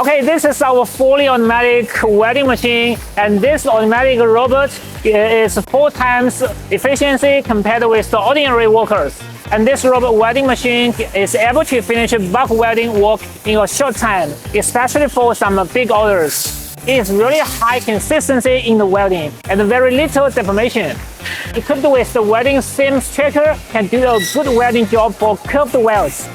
Okay, this is our fully automatic welding machine, and this automatic robot is 4 times efficiency compared with the ordinary workers. And this robot welding machine is able to finish bulk welding work in a short time, especially for some big orders. It is really high consistency in the welding and very little deformation. Equipped with the welding seam tracker, can do a good welding job for curved welds.